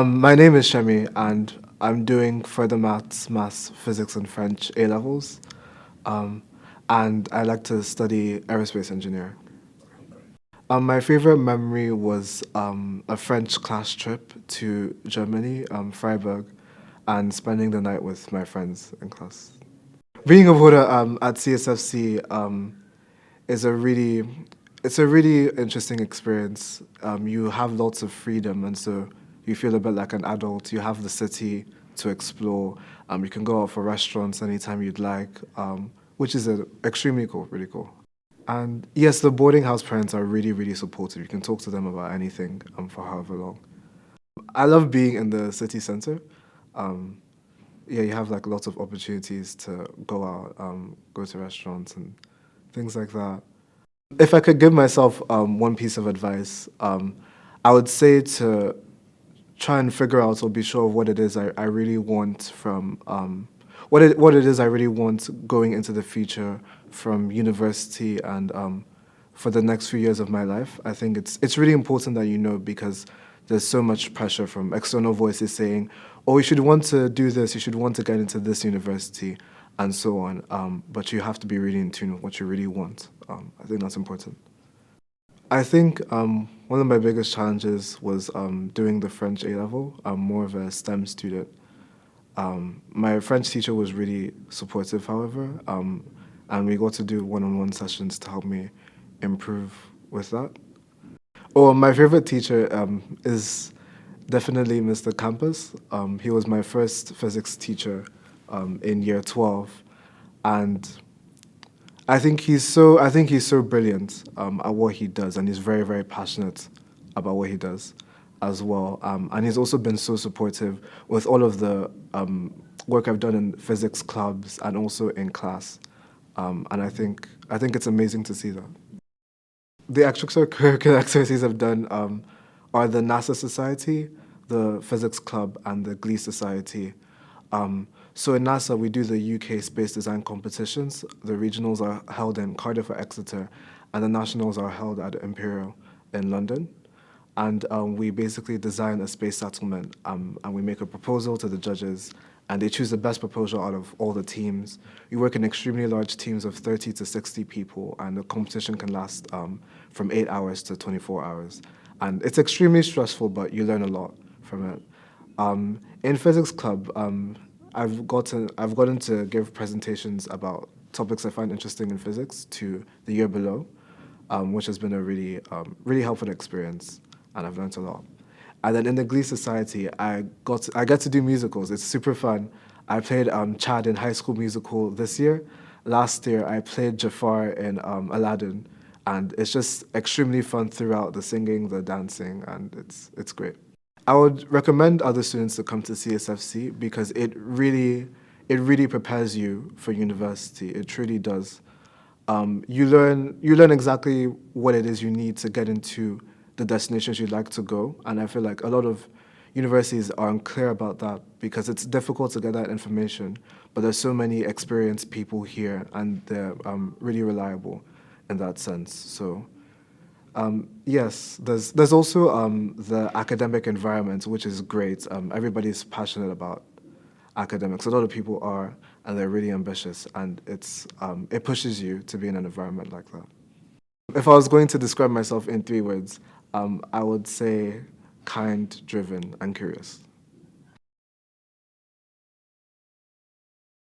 My name is Shemi, and I'm doing further maths, physics, and French A levels. Um, and I like to study aerospace engineering. My favorite memory was a French class trip to Germany, Freiburg, and spending the night with my friends in class. Being a voter at CSFC is it's a really interesting experience. You have lots of freedom, and so you feel a bit like an adult. You have the city to explore. You can go out for restaurants anytime you'd like, which is extremely cool, really cool. And yes, the boarding house parents are really supportive. You can talk to them about anything for however long. I love being in the city center. Um, yeah, you have like lots of opportunities to go out, go to restaurants and things like that. If I could give myself one piece of advice, I would say to try and figure out or be sure of what it is I really want from what it is I really want going into the future from university and for the next few years of my life. I think it's really important that you know because there's so much pressure from external voices saying, "Oh, you should want to do this. You should want to get into this university." And so on. But you have to be really in tune with what you really want. I think that's important. I think one of my biggest challenges was doing the French A level. I'm more of a STEM student. My French teacher was really supportive, however, and we got to do one-on-one sessions to help me improve with that. Oh, my favorite teacher is definitely Mr. Campus. He was my first physics teacher in year 12, and I think he's so brilliant at what he does, and he's very passionate about what he does as well. And he's also been so supportive with all of the work I've done in physics clubs and also in class. And I think it's amazing to see that. The extracurricular activities I've done are the NASA Society, the Physics Club, and the Glee Society. So in NASA, we do the UK space design competitions. The regionals are held in Cardiff or Exeter, and the nationals are held at Imperial in London. And we basically design a space settlement, and we make a proposal to the judges, and they choose the best proposal out of all the teams. We work in extremely large teams of 30 to 60 people, and the competition can last from 8 hours to 24 hours. And it's extremely stressful, but you learn a lot from it. In physics club, I've gotten to give presentations about topics I find interesting in physics to the year below, which has been a really helpful experience, and I've learned a lot. And then in the Glee Society, I get to do musicals. It's super fun. I played Chad in High School Musical this year. Last year, I played Jafar in Aladdin, and it's just extremely fun throughout the singing, the dancing, and it's great. I would recommend other students to come to CSFC because it really prepares you for university. It truly does. You learn exactly what it is you need to get into the destinations you'd like to go, and I feel like a lot of universities are unclear about that because it's difficult to get that information. But there's so many experienced people here, and they're really reliable in that sense. So. Yes, there's also the academic environment, which is great. Everybody's passionate about academics. A lot of people are, and they're really ambitious, and it pushes you to be in an environment like that. If I was going to describe myself in 3 words, I would say kind, driven, and curious.